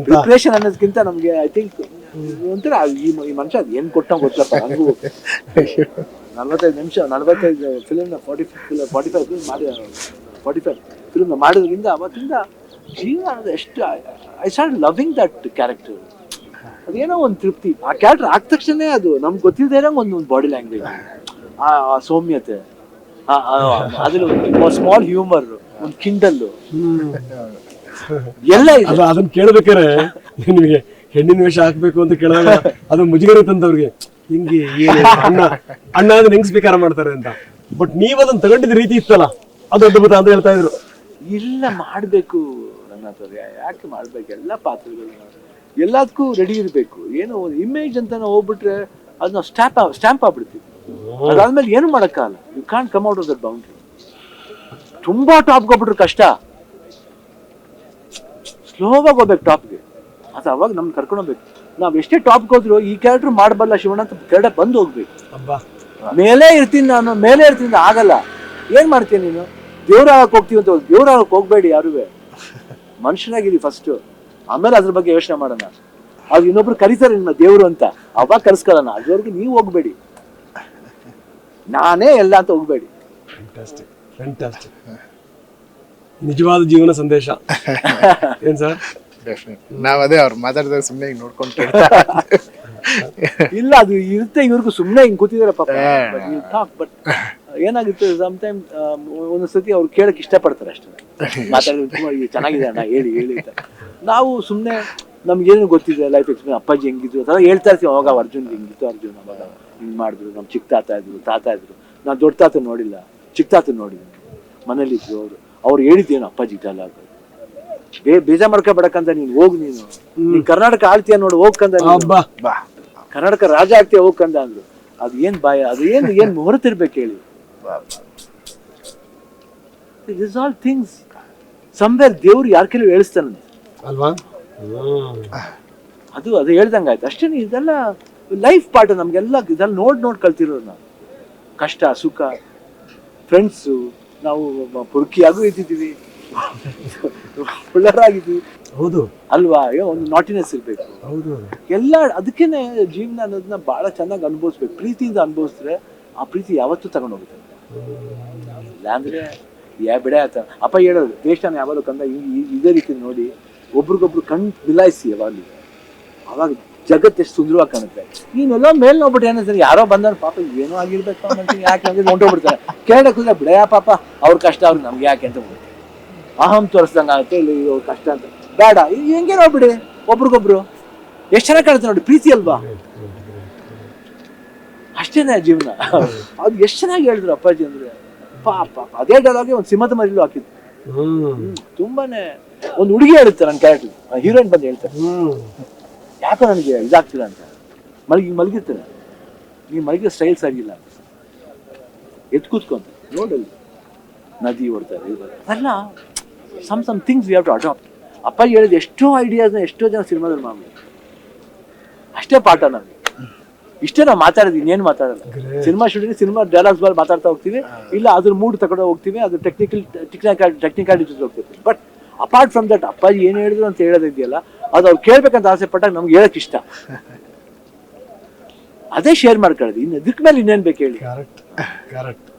Preparation ಅನ್ನೋದಕ್ಕಿಂತ ನಮ್ಗೆ I think ಒಂಥರ ಈ ಮನುಷ್ಯ ಅದು ಏನ್ ಕೊಟ್ಟ ಗೊತ್ತಪ್ಪ ನನಗೂ 45 ಫಿಲ್ಮ್ನ 45 ಫಿಲ್ಮ್ ಮಾಡೋದ್ರಿಂದ ಅವತ್ತಿಂದ ಜೀವನ ಅನ್ನೋದು ಎಷ್ಟು I start loving that character. ಅದೇನೋ ಒಂದು ತೃಪ್ತಿ ಆ ಕ್ಯಾರೆಕ್ಟರ್ ಆದ ತಕ್ಷಣ ಅದು ನಮ್ಗೆ ಗೊತ್ತಿಲ್ಲದೆ ಇರೋ ಒಂದು ಬಾಡಿ ಲ್ಯಾಂಗ್ವೇಜ್, ಆ ಸೌಮ್ಯತೆ, ಅದ್ರಲ್ಲಿ ಸ್ಮಾಲ್ ಹ್ಯೂಮರ್, ಒಂದು ಕಿಂಡಲ್ಲು ಎಲ್ಲ ಇದೆ. ಅದನ್ನ ಕೇಳ್ಬೇಕಾರೆ ನಿಮಗೆ ಹೆಣ್ಣಿನ ವೇಷ ಹಾಕ್ಬೇಕು ಅಂತ ಕೇಳಿದಾಗ ಅದು ಮುಜುಗರ ತಂದವ್ರಿಗೆ ಹಿಂಗೆ ಅಣ್ಣ ಅಂದ್ರೆ ಹೆಂಗ್ ಸ್ವೀಕಾರ ಮಾಡ್ತಾರೆ ಅಂತ. ಬಟ್ ನೀವ್ ಅದನ್ನ ತಗೊಂಡಿದ್ದ ರೀತಿ ಇತ್ತಲ್ಲ ಅದು ಅದ್ಭುತ ಅಂತ ಹೇಳ್ತಾ ಇದ್ರು. ಇಲ್ಲ ಮಾಡ್ಬೇಕು ನನ್ನ ಹತ್ರ, ಯಾಕೆ ಮಾಡ್ಬೇಕು? ಎಲ್ಲ ಪಾತ್ರಗಳು ಎಲ್ಲದಕ್ಕೂ ರೆಡಿ ಇರಬೇಕು. ಏನೋ ಒಂದು ಇಮೇಜ್ ಅಂತ ಹೋಗ್ಬಿಟ್ರೆ ಅದನ್ನ ಸ್ಟ್ಯಾಂಪ್ ಆಗ್ಬಿಡ್ತೀವಿ. ಅದಾದ್ಮೇಲೆ ಏನು ಮಾಡೋಕ್ಕಾಗಲ್ಲ. You can't come out of that boundary. ತುಂಬಾ ಟಾಪ್ಗೆ ಹೋಗ್ಬಿಟ್ರೆ ಕಷ್ಟ, ಸ್ಲೋವಾಗಿ ಹೋಗ್ಬೇಕು ಟಾಪ್ಗೆ. ಅದು ಅವಾಗ ನಮ್ಗೆ ಕರ್ಕೊಂಡು ಹೋಗ್ಬೇಕು. ನಾವ್ ಎಷ್ಟೇ ಟಾಪ್ಗೆ ಹೋದ್ರು ಈ ಕ್ಯಾರೆಕ್ಟರ್ ಮಾಡಬಲ್ಲ ಶಿವಣ್ಣ ಅಂತ ಕೆರಡೆ ಬಂದು ಹೋಗ್ಬೇಕು. ಮೇಲೆ ಇರ್ತೀನಿ ನಾನು, ಮೇಲೆ ಇರ್ತೀನಿ ಆಗಲ್ಲ. ಏನ್ ಮಾಡ್ತೀನಿ ನೀನು? ದೇವ್ರ ಆಗಕ್ಕೆ ಹೋಗ್ತೀವಿ ಅಂತ ದೇವ್ರ ಆಗಕ್ಕೆ ಹೋಗ್ಬೇಡಿ ಯಾರುವೆ. ಮನುಷ್ಯನಾಗಿರಿ ಫಸ್ಟ್, ಆಮೇಲೆ ಅದ್ರ ಬಗ್ಗೆ ಯೋಚನೆ ಮಾಡೋಣ. ಅದು ಇನ್ನೊಬ್ರು ಕರೀತಾರೆ ನಿಮ್ಮ ದೇವ್ರು ಅಂತ, ಅವಾಗ ಕರ್ಸ್ಕೊಳ್ಳೋಣ. ಅದ್ರವರೆಗೂ ನೀವು ಹೋಗ್ಬೇಡಿ, ನಾನೇ ಎಲ್ಲ ಅಂತ ಹೋಗ್ಬೇಡಿ. ನಿಜವಾದ ಜೀವನ ಸಂದೇಶ ಏನ್ ಸರ್? ನಾವ್ ಅದೇ ಅವ್ರು ಮಾತಾಡಿದಾಗ ಸುಮ್ಮನೆ ನೋಡ್ಕೊಂಡು ಇಲ್ಲ ಅದು ಇರುತ್ತೆ. ಇವ್ರಿಗೂ ಸುಮ್ಮನೆ ಹಿಂಗ್ ಕೂತಿದಾರೆ ಪಾಪ. ಬಟ್ ಏನಾಗುತ್ತೆ ಸಮ್ಟೈಮ್ ಒಂದೊಂದ್ಸತಿ ಅವ್ರು ಕೇಳಕ್ ಇಷ್ಟಪಡ್ತಾರೆ ಅಷ್ಟೇ. ಮಾತಾಡಿದ್ರೆ ಚೆನ್ನಾಗಿದೆ ಅಣ್ಣ ಹೇಳಿ ಅಂತ. ನಾವು ಸುಮ್ಮನೆ ನಮ್ಗೇನು ಗೊತ್ತಿದೆ ಲೈಫ್ ಎಕ್ಸ್ಪೀರಿಯನ್ಸ್, ಅಪ್ಪಾಜಿ ಹೆಂಗಿದ್ರು ಅದೆಲ್ಲ ಹೇಳ್ತಾ ಇರ್ತೀವಿ. ಅವಾಗ ಅರ್ಜುನ್ ಹಿಂಗಿತ್ತು, ಅರ್ಜುನ್ ಅವಾಗ ಹಿಂಗ್ ಮಾಡಿದ್ರು, ನಮ್ ಚಿಕ್ಕ ತಾತ ಇದ್ರು. ನಾನ್ ದೊಡ್ಡ ತಾತ ನೋಡಿಲ್ಲ, ಚಿಕ್ಕ ತಾತ ನೋಡಿದ್ದೀನಿ, ಮನೇಲಿ ಇದ್ರು. ಅವ್ರು ಹೇಳಿದ್ದೇನು ಅಪ್ಪಾಜಿ ಡೈಲಾಗ್, ಬೇಜಾರ್ ಮಾಡ್ಕೊಬೇಡಕ್ಕಂತ ನೀನ್ ಹೋಗ್, ನೀನ್ ಕರ್ನಾಟಕ ಆಳ್ತೀಯ ನೋಡು ಹೋಗ್ಕಂದ, ಕರ್ನಾಟಕ ರಾಜ ಆಗ್ತೀಯ ಹೋಗ್ಕಂದ ಅಂದ್ರು. ಅದು ಏನ್ ಬಾಯ, ಅದು ಏನ್ ಹೊರತಿರ್ಬೇಕು ಹೇಳಿ. ದಿಸ್ ಆಲ್ ಥಿಂಗ್ಸ್ ಸಮ್ವೇರ್ ದೇವ್ರು ಯಾರ ಕೆಲವು ಹೇಳಿಸ್ತಾನಂತೆ ಅಲ್ವಾ? ಅದು ಹೇಳ್ದಂಗ ಆಯ್ತು ಅಷ್ಟೇ. ಇದೆಲ್ಲ ಲೈಫ್ ಪಾರ್ಟ್, ನಮ್ಗೆಲ್ಲ ಇದೆಲ್ಲ ನೋಡ್ ಕಲ್ತಿರೋದು ನಾವು. ಕಷ್ಟ ಸುಖ, ಫ್ರೆಂಡ್ಸು, ನಾವು ಪುರುಕಿಯಾಗೂ ಇದ್ದಿದ್ದೀವಿ, ಒಳ್ಳೆಯರಾಗಿದ್ವಿ. ಹೌದು ಅಲ್ವಾ? ಒಂದು ನಾಟಿನೆಸ್ ಇರ್ಬೇಕು. ಹೌದು ಎಲ್ಲ ಅದಕ್ಕೇನೆ ಜೀವನ ಅನ್ನೋದನ್ನ ಬಹಳ ಚೆನ್ನಾಗಿ ಅನುಭವಿಸ್ಬೇಕು. ಪ್ರೀತಿಯಿಂದ ಅನುಭವಿಸಿದ್ರೆ ಆ ಪ್ರೀತಿ ಯಾವತ್ತೂ ತಗೊಂಡೋಗುತ್ತೆ. ಇಲ್ಲಾಂದ್ರೆ ಬಿಡ ಆತ. ಅಪ್ಪ ಹೇಳೋದು ದೇಶನ ಯಾವಾಗಲೂ ಕಂದ ಇದೇ ರೀತಿ ನೋಡಿ ಒಬ್ರಿಗೊಬ್ರು ಕಣ್ ಬಿಲಾಯಿಸಿ ಯಾವಾಗಲೂ, ಅವಾಗ ಜಗತ್ತು ಎಷ್ಟು ಸುಂದರವಾಗಿ ಕಾಣುತ್ತೆ. ನೀನೆಲ್ಲ ಮೇಲೆ ನೋಡ್ಬಿಟ್ಟು ಏನಿಸ್ತಾರೆ, ಯಾರೋ ಬಂದವ್ರು ಪಾಪ ಏನೋ ಆಗಿರ್ಬೇಕು ಯಾಕೆ ಅಂದ್ರೆ ಹೊಂಟೋಗ್ಬಿಡ್ತಾರೆ. ಕೆಳಗಡೆ ಕೂದ್ರೆ ಬಿಡ ಪಾಪ ಅವ್ರ ಕಷ್ಟ ಅವ್ರಿಗೆ ನಮ್ಗೆ ಯಾಕೆ ಅಂತ ಬಿಡ್ತಾರೆ. ಅಹಂ ತೋರಿಸ್ದಂಗ ಆಗುತ್ತೆ. ಇಲ್ಲಿ ಅವ್ರ ಕಷ್ಟ ಅಂತ ಬೇಡ, ಹೆಂಗೆ ನೋಡ್ಬಿಡಿ ಒಬ್ರಿಗೊಬ್ರು ಎಷ್ಟು ಚೆನ್ನಾಗಿ ಕಾಣುತ್ತೆ ನೋಡಿ. ಪ್ರೀತಿ ಅಲ್ವಾ? ಅಷ್ಟೇನೆ ಜೀವನ. ಅದು ಎಷ್ಟು ಚೆನ್ನಾಗಿ ಹೇಳಿದ್ರು ಅಪ್ಪಾಜಿ ಅಂದ್ರೆ. ಪಾಪ ಅದೇ ಡೈಲಾಗೆ ಒಂದು ಸಿಂಹದ ಮರಿಲು ಹಾಕಿದ್ರು. ತುಂಬಾನೇ ಒಂದು ಹುಡುಗಿ ಹೇಳುತ್ತೆ ನನ್ನ ಕ್ಯಾರೆಕ್ಟರ್, ಹೀರೋಯಿನ್ ಬಂದು ಹೇಳ್ತಾರೆ, ಯಾಕೋ ನನಗೆ ಇದಾಗ್ತಿಲ್ಲ ಅಂತ. ಮಲಗಿರ್ತಾರೆ, ನೀ ಮಲಗಿರೋ ಸ್ಟೈಲ್ ಸರಿಯಿಲ್ಲ ಅಂತ ಎತ್ ಕೂತ್ಕೊಂತ ನೋಡಲ್ಲಿ ನದಿ ಓಡ್ತಾರೆ. ಅದೆಲ್ಲ some things we have to adapt. ಅಪ್ಪಾಜಿ ಹೇಳಿದ ಎಷ್ಟೋ ಐಡಿಯಾಸ್ನ ಎಷ್ಟೋ ಜನ ಸಿನಿಮಾದಲ್ಲಿ ಮಾಡ್ಬೋದು. ಅಷ್ಟೇ ಪಾಠ ನಮ್ಗೆ. ಇಷ್ಟೇ ನಾವು ಮಾತಾಡೋದು, ಇನ್ನೇನು ಮಾತಾಡಲ್ಲ. Cinema shooting cinema dialogues ball ಮಾತಾಡ್ತಾ ಹೋಗ್ತೀವಿ, ಇಲ್ಲ ಅದ್ರ ಮೂಡ್ ತಗೊಂಡು ಹೋಗ್ತೀವಿ, ಅದು ಟೆಕ್ನಿಕಾಲಿಟಿ ಜೊತೆ ಹೋಗ್ತೀವಿ. ಬಟ್ ಅಪಾರ್ಟ್ ಫ್ರಮ್ ದಟ್ ಅಪ್ಪಾಜಿ ಏನು ಹೇಳಿದ್ರು ಅಂತ ಹೇಳೋದಿದೆಯಲ್ಲ, ಅದು ಅವ್ರು ಕೇಳ್ಬೇಕಂತ ಆಸೆ ಪಟ್ಟಾಗ ನಮ್ಗೆ ಹೇಳಕ್ ಇಷ್ಟ. ಅದೇ ಶೇರ್ ಮಾಡ್ಕೊಳ್ಳೋದು. ಇನ್ನು ಇದಕ್ಕೆ ಮೇಲೆ ಇನ್ನೇನು ಬೇಕು ಹೇಳಿ. ಕರೆಕ್ಟ್.